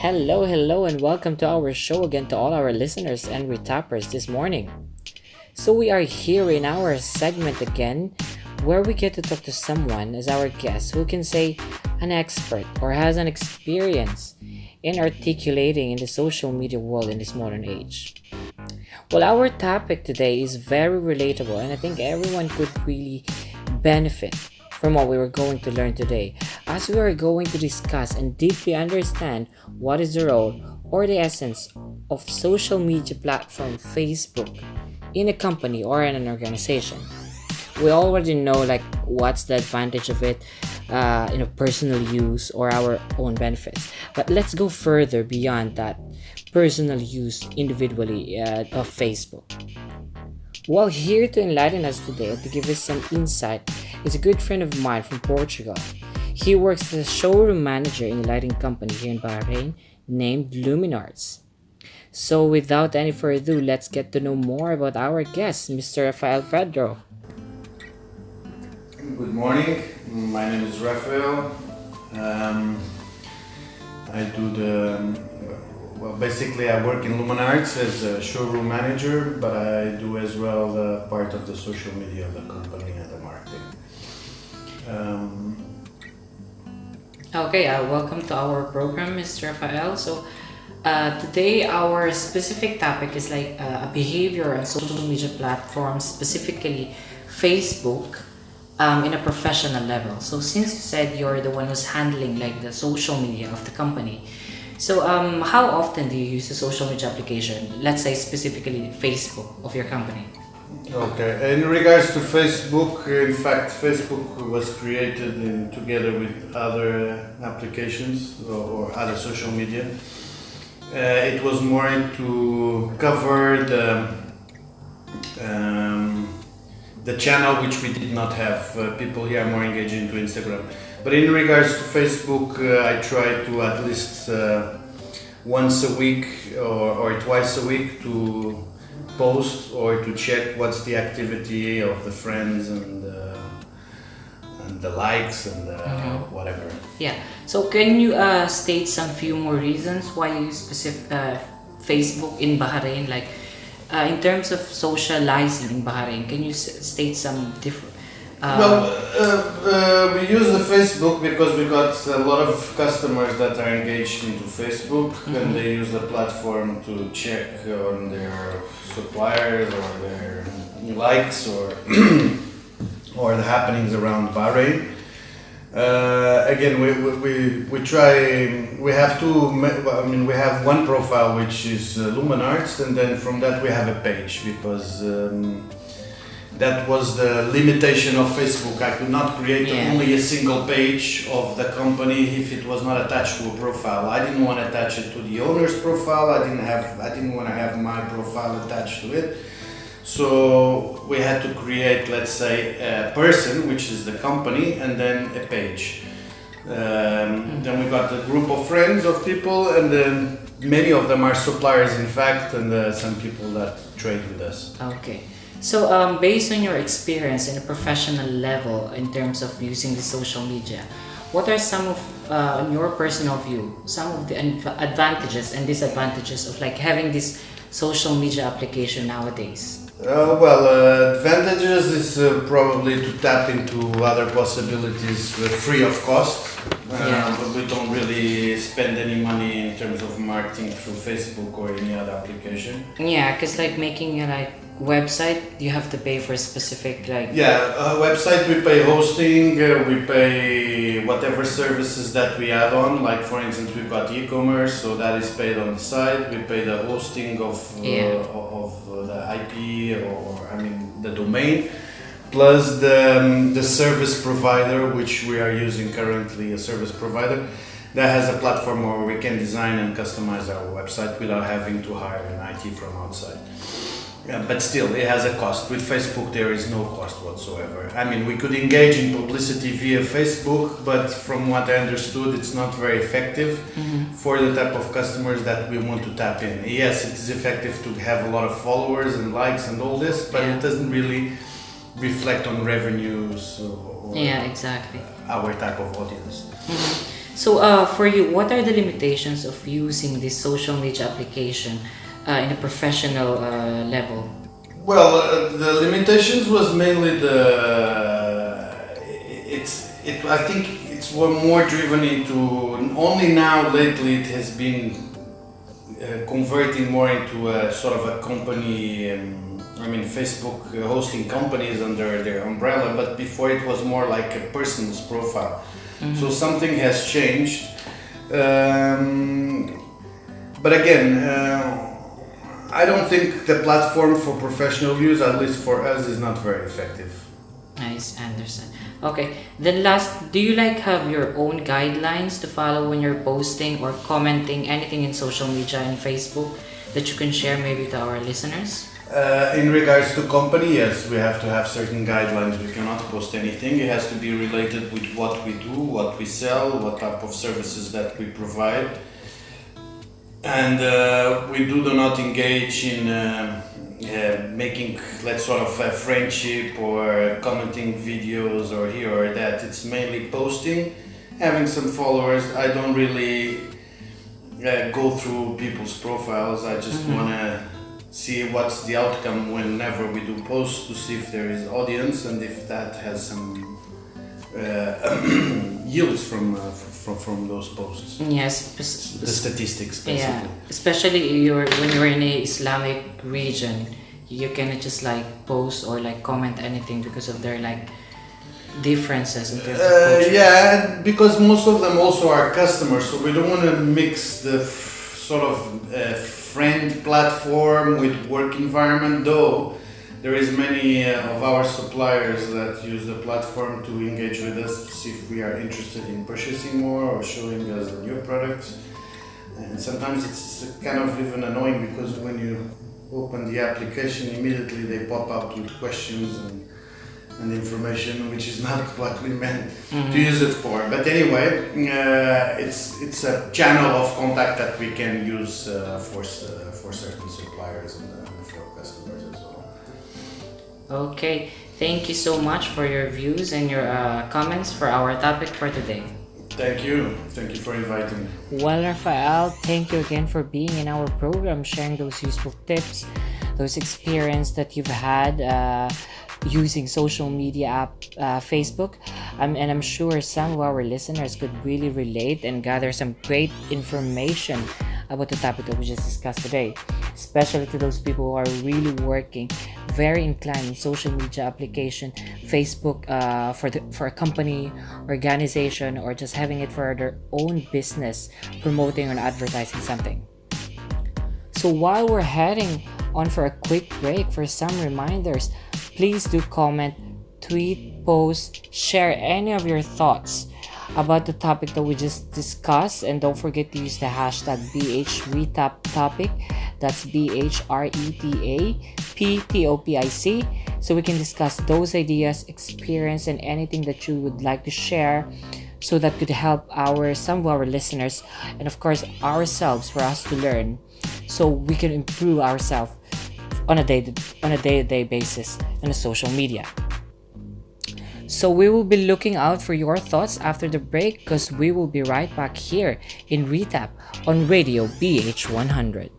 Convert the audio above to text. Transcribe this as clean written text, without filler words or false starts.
Hello, and welcome to our show again to all our listeners and retappers this morning. So, we are here in our segment again where we get to talk to someone as our guest who can say an expert or has an experience in articulating in the social media world in this modern age. Well, our topic today is very relatable, and I think everyone could really benefit from what we were going to learn today, as we are going to discuss and deeply understand what is the role or the essence of social media platform Facebook in a company or in an organization. We already know like what's the advantage of it, personal use or our own benefits. But let's go further beyond that personal use individually of Facebook. Well, here to enlighten us today and to give us some insight is a good friend of mine from Portugal. He works as a showroom manager in a lighting company here in Bahrain named Luminarts. So, without any further ado, let's get to know more about our guest, Mr. Rafael Pedro. Good morning. My name is Rafael. I do basically I work in Luminarts as a showroom manager, but I do as well the part of the social media of the company and the marketing. Okay, welcome to our program, Mr. Rafael. So, today our specific topic is like a behavior on social media platforms, specifically Facebook, in a professional level. So, since you said you're the one who's handling like the social media of the company, so how often do you use the social media application? Let's say specifically Facebook of your company. Okay, in regards to Facebook, in fact, Facebook was created together with other applications or other social media. It was more to cover the channel which we did not have. People here are more engaged into Instagram. But in regards to Facebook, I try to at least once a week or twice a week to post or to check what's the activity of the friends and the likes and whatever. Yeah. So can you state some few more reasons why you use specific Facebook in Bahrain? Like in terms of socializing in Bahrain, can you state some different? We use the Facebook because we got a lot of customers that are engaged into Facebook, and they use the platform to check on their suppliers or their likes or or the happenings around Bahrain. Again, we try. We have we have one profile which is Luminarts, and then from that we have a page because. That was the limitation of Facebook. I could not create only a single page of the company if it was not attached to a profile. I didn't want to attach it to the owner's profile. I didn't want to have my profile attached to it. So we had to create, let's say, a person, which is the company, and then a page. Then we got a group of friends of people, and then many of them are suppliers, in fact, and some people that trade with us. Okay. So, based on your experience in a professional level in terms of using the social media, what are some of, in your personal view, some of the advantages and disadvantages of like having this social media application nowadays? Advantages is probably to tap into other possibilities free of cost. But we don't really spend any money in terms of marketing through Facebook or any other application. Yeah, because like making a like website, you have to pay for a specific like. Website we pay hosting, we pay whatever services that we add on. Like for instance, we've got e-commerce, so that is paid on the site. We pay the hosting of the IP the domain, plus the service provider, which we are using currently, a service provider that has a platform where we can design and customize our website without having to hire an IT from outside. But still, it has a cost. With Facebook, there is no cost whatsoever. We could engage in publicity via Facebook, but from what I understood, it's not very effective for the type of customers that we want to tap in. Yes, it is effective to have a lot of followers and likes and all this, but it doesn't really reflect on revenues or exactly our type of audience. So, for you, what are the limitations of using this social media application in a professional level? Well, the limitations was mainly I think it's more driven into only now lately it has been converting more into a sort of a company. I mean, Facebook hosting companies under their umbrella, but before it was more like a person's profile. So something has changed. But again, I don't think the platform for professional use, at least for us, is not very effective. Nice, understand. Okay, then last, do you like have your own guidelines to follow when you're posting or commenting anything in social media and Facebook that you can share maybe to our listeners? In regards to company, yes, we have to have certain guidelines. We cannot post anything. It has to be related with what we do, what we sell, what type of services that we provide. And we do not engage in making, let's sort of a friendship or commenting videos or here or that. It's mainly posting, having some followers. I don't really go through people's profiles. I just want to see what's the outcome whenever we do posts, to see if there is audience and if that has some yields from those posts. Yes, The statistics, basically. yeah, especially when you're in a Islamic region, you cannot just like post or like comment anything because of their like differences in terms of culture. Yeah, because most of them also are customers, so we don't want to mix the sort of friend platform with work environment, though there is many of our suppliers that use the platform to engage with us to see if we are interested in purchasing more or showing us the new products. And sometimes it's kind of even annoying because when you open the application, immediately they pop up with questions and information which is not what we meant to use it for. But anyway, it's a channel of contact that we can use for certain suppliers and for customers as well. Okay, thank you so much for your views and your comments for our topic for today. Thank you for inviting me. Well, Rafael, thank you again for being in our program, sharing those useful tips, those experience that you've had using social media app Facebook. And I'm sure some of our listeners could really relate and gather some great information about the topic that we just discussed today, especially to those people who are really working very inclined in social media application, Facebook, for a company, organization, or just having it for their own business, promoting or advertising something. So while we're heading on for a quick break, for some reminders, please do comment, tweet, post, share any of your thoughts about the topic that we just discussed, and don't forget to use the hashtag BHRETAP topic. That's BHRETAPTOPIC, so we can discuss those ideas, experience, and anything that you would like to share, so that could help some of our listeners and of course ourselves, for us to learn, so we can improve ourselves on a day-to-day basis on the social media. So we will be looking out for your thoughts after the break, because we will be right back here in RETAP on Radio BH100.